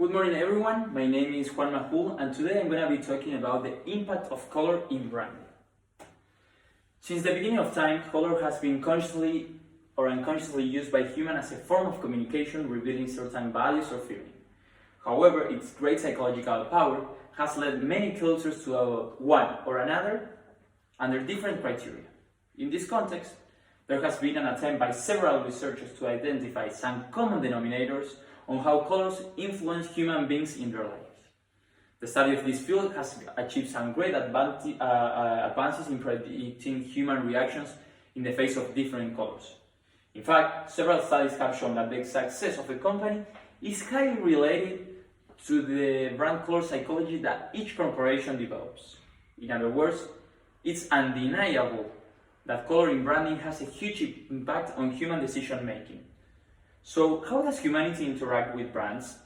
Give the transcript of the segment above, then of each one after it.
Good morning everyone, my name is Juan Mahul and today I'm going to be talking about the impact of color in branding. Since the beginning of time, color has been consciously or unconsciously used by humans as a form of communication revealing certain values or feelings. However, its great psychological power has led many cultures to adopt one or another under different criteria. In this context, there has been an attempt by several researchers to identify some common denominators on how colors influence human beings in their lives. The study of this field has achieved some great advances in predicting human reactions in the face of different colors. In fact, several studies have shown that the success of a company is highly related to the brand color psychology that each corporation develops. In other words, it's undeniable that color in branding has a huge impact on human decision making. So, how does humanity interact with brands?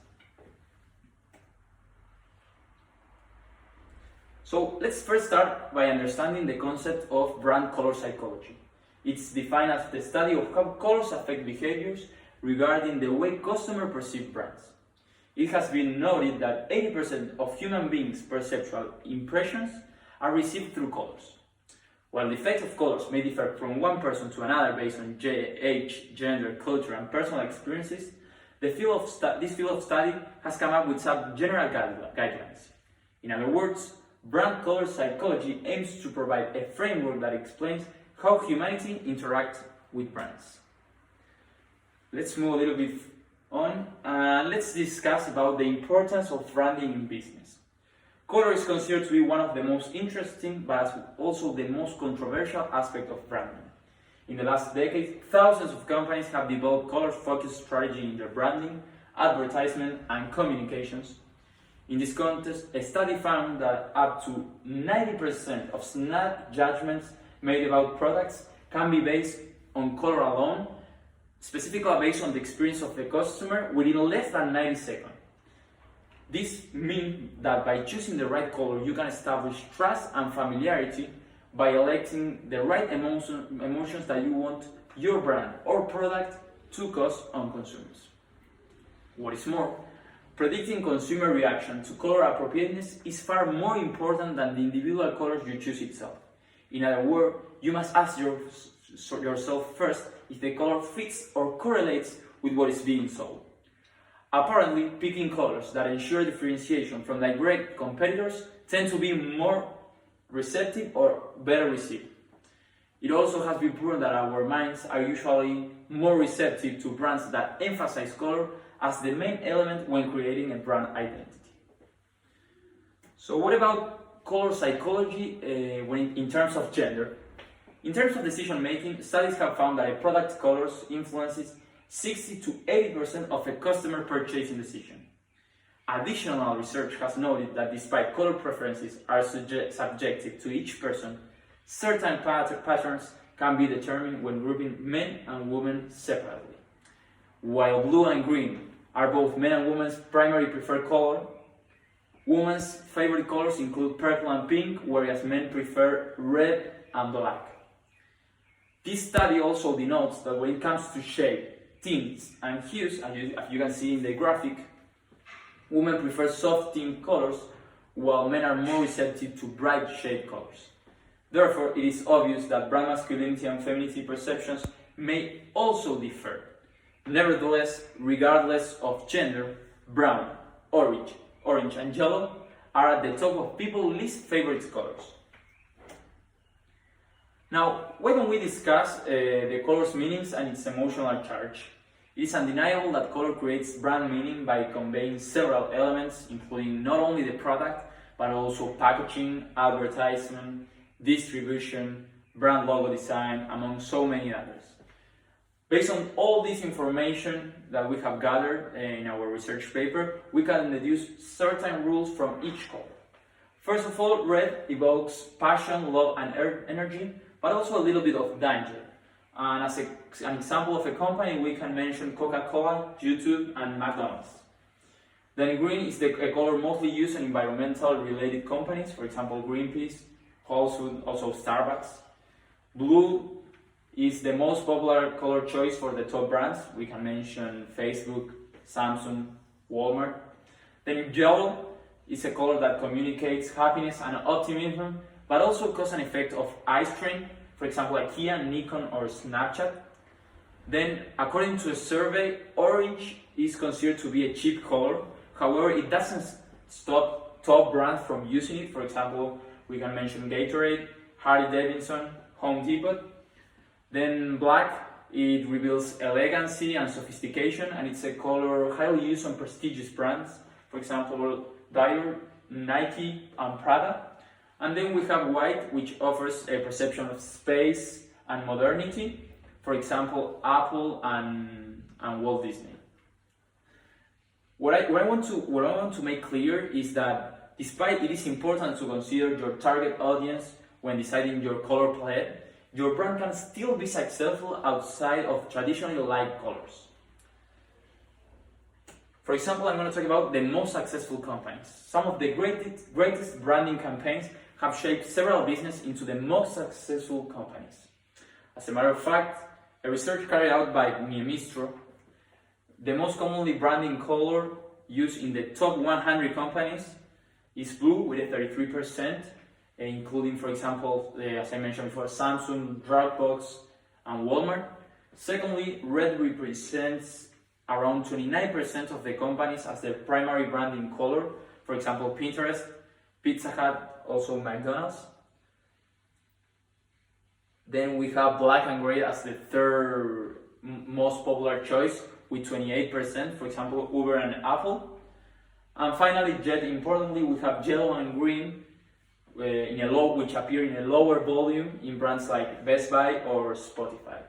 So, let's first start by understanding the concept of brand color psychology. It's defined as the study of how colors affect behaviors regarding the way customers perceive brands. It has been noted that 80% of human beings' perceptual impressions are received through colors. While the effects of colors may differ from one person to another based on age, gender, culture, and personal experiences, this field of study has come up with some general guidelines. In other words, brand color psychology aims to provide a framework that explains how humanity interacts with brands. Let's move a little bit on and let's discuss about the importance of branding in business. Color is considered to be one of the most interesting but also the most controversial aspect of branding. In the last decade, thousands of companies have developed color-focused strategy in their branding, advertisement, and communications. In this context, a study found that up to 90% of snap judgments made about products can be based on color alone, specifically based on the experience of the customer within less than 90 seconds. This means that by choosing the right color, you can establish trust and familiarity by electing the right emotions that you want your brand or product to cause on consumers. What is more, predicting consumer reaction to color appropriateness is far more important than the individual colors you choose itself. In other words, you must ask yourself first if the color fits or correlates with what is being sold. Apparently, picking colors that ensure differentiation from direct competitors tend to be more receptive or better received. It also has been proven that our minds are usually more receptive to brands that emphasize color as the main element when creating a brand identity. So what about color psychology in terms of gender? In terms of decision making, studies have found that a product's colors influences 60 to 80% of a customer purchasing decision. Additional research has noted that despite color preferences are subjective to each person, certain patterns can be determined when grouping men and women separately. While blue and green are both men and women's primary preferred color, women's favorite colors include purple and pink, whereas men prefer red and black. This study also denotes that when it comes to shade, tints and hues, as you can see in the graphic, women prefer soft tint colors while men are more receptive to bright shade colors. Therefore, it is obvious that brand masculinity and femininity perceptions may also differ. Nevertheless, regardless of gender, brown, orange and yellow are at the top of people's least favorite colors. Now, why don't we discuss the color's meanings and its emotional charge? It is undeniable that color creates brand meaning by conveying several elements, including not only the product, but also packaging, advertisement, distribution, brand logo design, among so many others. Based on all this information that we have gathered in our research paper, we can deduce certain rules from each color. First of all, red evokes passion, love, and energy, but also a little bit of danger. And as an example of a company, we can mention Coca-Cola, YouTube, and McDonald's. Then green is a color mostly used in environmental related companies, for example Greenpeace, also Starbucks. Blue is the most popular color choice for the top brands. We can mention Facebook, Samsung, Walmart. Then yellow is a color that communicates happiness and optimism, but also cause an effect of eye strain, for example IKEA, Nikon or Snapchat. Then according to a survey, orange is considered to be a cheap color. However, it doesn't stop top brands from using it. For example, we can mention Gatorade, Harley-Davidson, Home Depot. Then black, it reveals elegancy and sophistication, and it's a color highly used on prestigious brands, for example Dior, Nike and Prada. And then we have white, which offers a perception of space and modernity, for example Apple and Walt Disney. What I want to make clear is that despite it is important to consider your target audience when deciding your color palette, your brand can still be successful outside of traditionally light colors. For example, I'm going to talk about the most successful companies. Some of the greatest branding campaigns have shaped several businesses into the most successful companies. As a matter of fact, a research carried out by Miemistro, the most commonly branding color used in the top 100 companies is blue with a 33%, including, for example, as I mentioned before, Samsung, Dropbox, and Walmart. Secondly, red represents around 29% of the companies as their primary branding color, for example, Pinterest, Pizza Hut, also McDonald's. Then we have black and gray as the third most popular choice with 28%, for example, Uber and Apple. And finally, yet importantly, we have yellow and green which appear in a lower volume in brands like Best Buy or Spotify.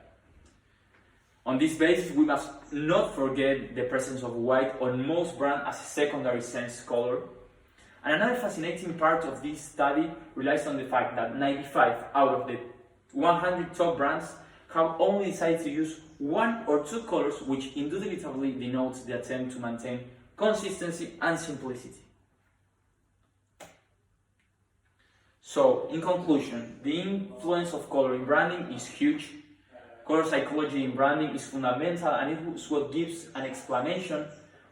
On this basis, we must not forget the presence of white on most brands as a secondary sense color. And another fascinating part of this study relies on the fact that 95 out of the 100 top brands have only decided to use one or two colors, which indubitably denotes the attempt to maintain consistency and simplicity. So, in conclusion, the influence of color in branding is huge. Color psychology in branding is fundamental, and it is what gives an explanation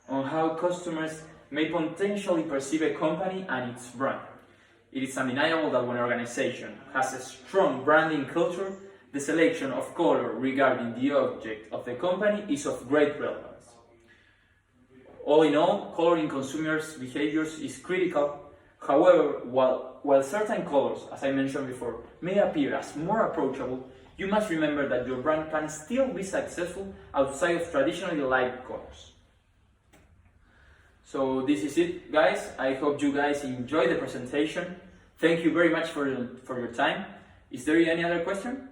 on how customers may potentially perceive a company and its brand. It is undeniable that when an organization has a strong branding culture, the selection of color regarding the object of the company is of great relevance. All in all, color in consumers' behaviors is critical. However, while certain colors, as I mentioned before, may appear as more approachable, you must remember that your brand can still be successful outside of traditionally light colors. So this is it, guys. I hope you guys enjoyed the presentation. Thank you very much for your time. Is there any other question?